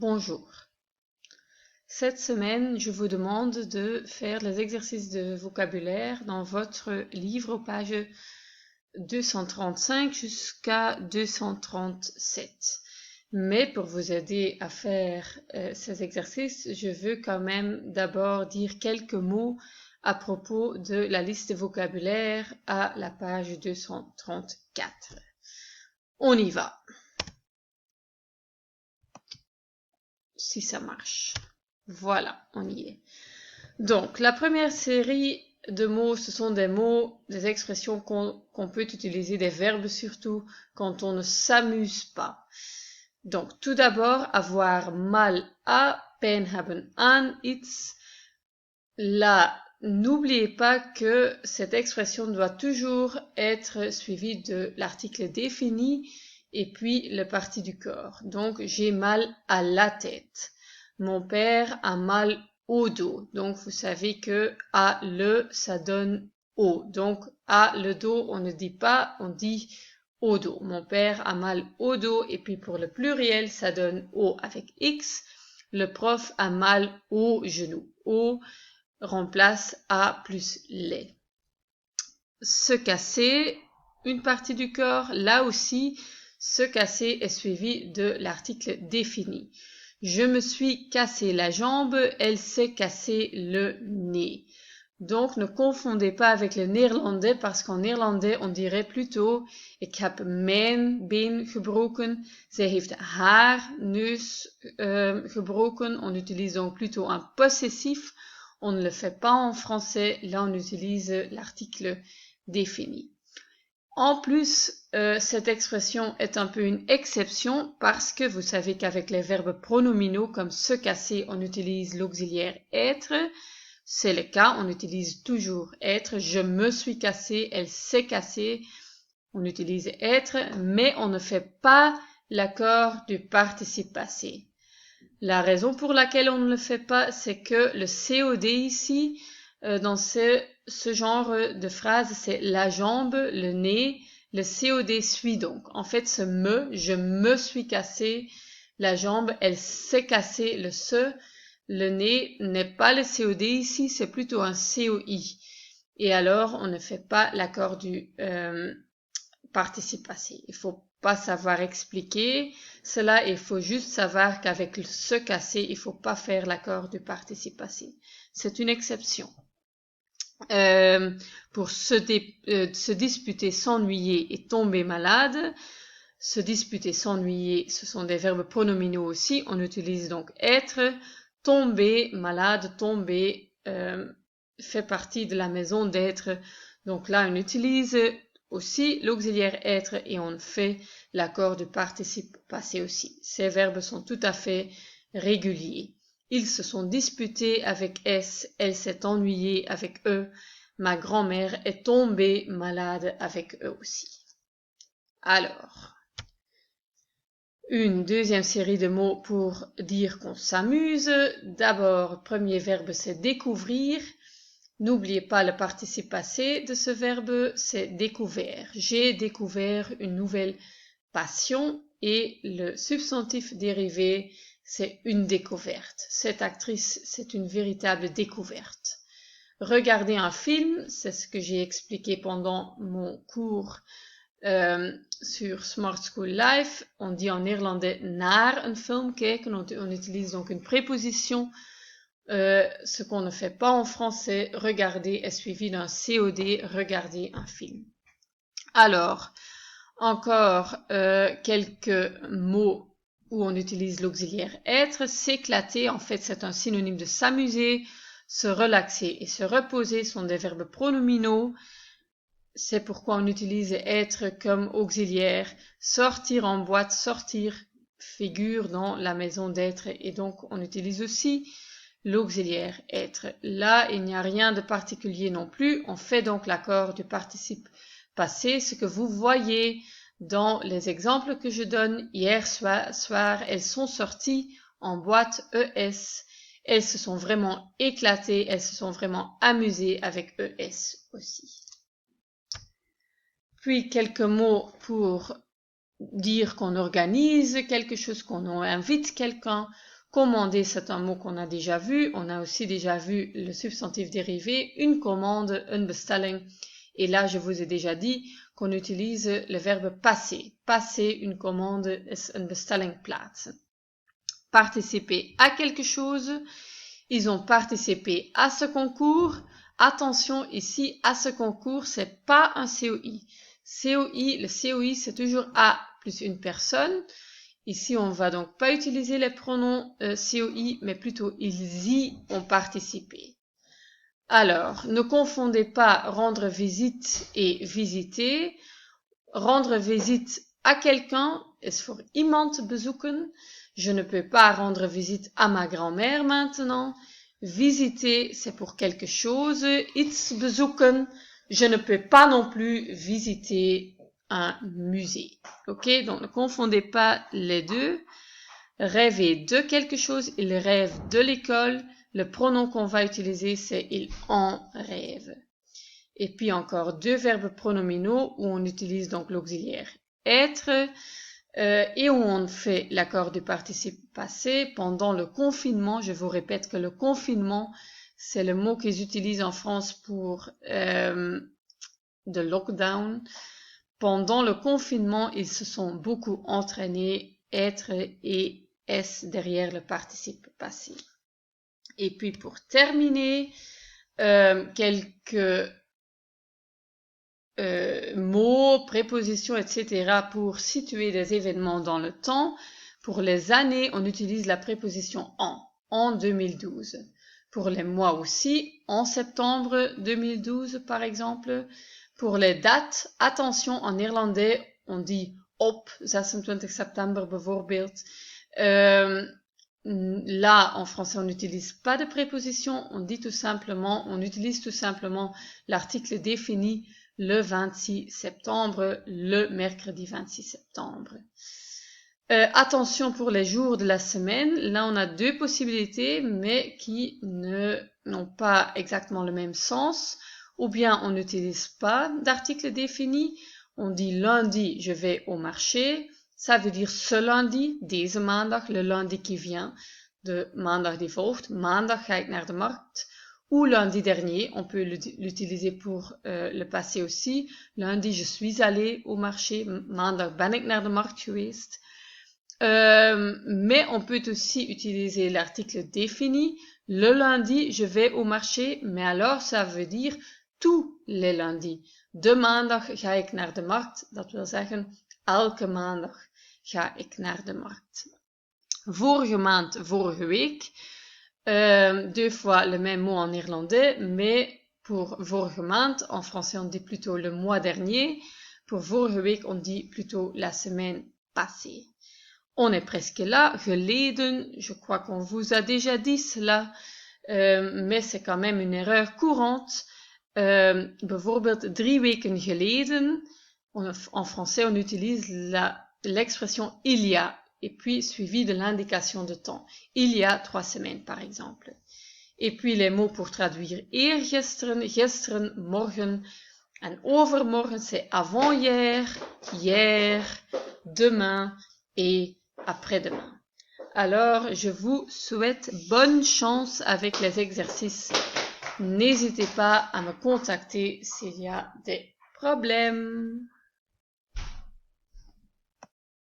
Bonjour. Cette semaine, je vous demande de faire les exercices de vocabulaire dans votre livre aux pages 235 jusqu'à 237. Mais pour vous aider à faire ces exercices, je veux quand même d'abord dire quelques mots à propos de la liste de vocabulaire à la page 234. On y va. Si ça marche. Voilà, on y est. Donc, la première série de mots, ce sont des mots, des expressions qu'on peut utiliser, des verbes surtout, quand on ne s'amuse pas. Donc, tout d'abord, avoir mal à, pijn hebben aan iets. Là, n'oubliez pas que cette expression doit toujours être suivie de l'article défini et puis le parti du corps. Donc, j'ai mal à la tête. Mon père a mal au dos. Donc, vous savez que à le, ça donne au. Donc, à le dos, on ne dit pas, on dit au dos. Mon père a mal au dos. Et puis, pour le pluriel, ça donne au avec X. Le prof a mal au genou. Au remplace à plus les. Se casser, une partie du corps, là aussi, se casser est suivi de l'article défini. Je me suis cassé la jambe, elle s'est cassé le nez. Donc, ne confondez pas avec le néerlandais parce qu'en néerlandais, on dirait plutôt ik heb mijn been gebroken. Zij heeft haar neus gebroken. On utilise donc plutôt un possessif. On ne le fait pas en français. Là, on utilise l'article défini. En plus, cette expression est un peu une exception parce que vous savez qu'avec les verbes pronominaux comme se casser, on utilise l'auxiliaire être. C'est le cas, on utilise toujours être. Je me suis cassé, elle s'est cassée. On utilise être, mais on ne fait pas l'accord du participe passé. La raison pour laquelle on ne le fait pas, c'est que le COD ici, dans ce genre de phrase, c'est la jambe, le nez, le COD suit donc. En fait, ce me, je me suis cassé, la jambe, elle s'est cassée, le nez n'est pas le COD ici, c'est plutôt un COI. Et alors, on ne fait pas l'accord du participe passé. Il faut pas savoir expliquer cela, il faut juste savoir qu'avec le se casser, il faut pas faire l'accord du participe passé. C'est une exception. Pour se disputer, s'ennuyer et tomber malade. Se disputer, s'ennuyer, ce sont des verbes pronominaux aussi. On utilise donc être. Tomber, malade, tomber fait partie de la maison d'être. Donc là, on utilise aussi l'auxiliaire être et on fait l'accord du participe passé aussi. Ces verbes sont tout à fait réguliers. Ils se sont disputés avec S, elle s'est ennuyée avec E, ma grand-mère est tombée malade avec E aussi. Alors, une deuxième série de mots pour dire qu'on s'amuse. D'abord, premier verbe, c'est découvrir. N'oubliez pas le participe passé de ce verbe, c'est découvert. J'ai découvert une nouvelle passion et le substantif dérivé, c'est une découverte. Cette actrice, c'est une véritable découverte. Regarder un film, c'est ce que j'ai expliqué pendant mon cours sur Smart School Life. On dit en néerlandais naar een film kijken. On utilise donc une préposition. Ce qu'on ne fait pas en français, regarder est suivi d'un COD, regarder un film. Alors, encore quelques mots où on utilise l'auxiliaire être. S'éclater, en fait, c'est un synonyme de s'amuser. Se relaxer et se reposer sont des verbes pronominaux. C'est pourquoi on utilise être comme auxiliaire. Sortir en boîte, sortir figure dans la maison d'être et donc on utilise aussi l'auxiliaire être. Là, il n'y a rien de particulier non plus. On fait donc l'accord du participe passé. Ce que vous voyez dans les exemples que je donne hier soir, elles sont sorties en boîte ES. Elles se sont vraiment éclatées, elles se sont vraiment amusées avec ES aussi. Puis quelques mots pour dire qu'on organise quelque chose, qu'on invite quelqu'un, Commander, c'est un mot qu'on a déjà vu. On a aussi déjà vu le substantif dérivé, une commande, une bestelling. Et là, je vous ai déjà dit qu'on utilise le verbe passer. Passer une commande is een bestelling plaatsen. Participer à quelque chose. Ils ont participé à ce concours. Attention, ici, à ce concours, c'est pas un COI. Le COI, c'est toujours à plus une personne. Ici, on va donc pas utiliser les pronoms COI, mais plutôt ils y ont participé. Alors, ne confondez pas rendre visite et visiter. Rendre visite à quelqu'un is voor iemand bezoeken. Je ne peux pas rendre visite à ma grand-mère maintenant. Visiter, c'est pour quelque chose. Iets bezoeken. Je ne peux pas non plus visiter un musée. Ok, donc ne confondez pas les deux. Rêver de quelque chose, il rêve de l'école. Le pronom qu'on va utiliser, c'est il en rêve. Et puis encore deux verbes pronominaux où on utilise donc l'auxiliaire être et où on fait l'accord du participe passé pendant le confinement. Je vous répète que le confinement, c'est le mot qu'ils utilisent en France pour de lockdown. Pendant le confinement, ils se sont beaucoup entraînés, être et S derrière le participe passé. Et puis pour terminer, quelques mots, prépositions, etc. pour situer des événements dans le temps. Pour les années, on utilise la préposition en 2012. Pour les mois aussi, en septembre 2012 par exemple. Pour les dates, attention, en néerlandais, on dit op 26 september bijvoorbeeld. Là, en français, on n'utilise pas de préposition, on utilise tout simplement l'article défini le 26 septembre, le mercredi 26 septembre. Attention pour les jours de la semaine, là on a deux possibilités, mais qui n'ont pas exactement le même sens. Ou bien on n'utilise pas d'article défini, on dit lundi je vais au marché, ça veut dire ce lundi, deze maandag, le lundi qui vient, de maandag die volgt, maandag ga ik naar de markt. Ou lundi dernier, on peut l'utiliser pour le passé aussi. Lundi, je suis allé au marché. Maandag ben ik naar de markt geweest. Mais on peut aussi utiliser l'article défini. Le lundi, je vais au marché. Mais alors, ça veut dire tous les lundis. De maandag ga ik naar de markt. Dat wil zeggen, elke maandag ga ik naar de markt. Vorige maand, vorige week. Deux fois le même mot en néerlandais, mais pour vorige maand, en français on dit plutôt le mois dernier. Pour vorige week, on dit plutôt la semaine passée. On est presque là, geleden, je crois qu'on vous a déjà dit cela, mais c'est quand même une erreur courante. Bijvoorbeeld 3 weken geleden, en français on utilise l'expression il y a, et puis suivi de l'indication de temps. Il y a 3 semaines, par exemple. Et puis les mots pour traduire eergisteren, gisteren, morgen en overmorgen, c'est avant-hier, hier, demain et après-demain. Alors, je vous souhaite bonne chance avec les exercices. N'hésitez pas à me contacter s'il y a des problèmes.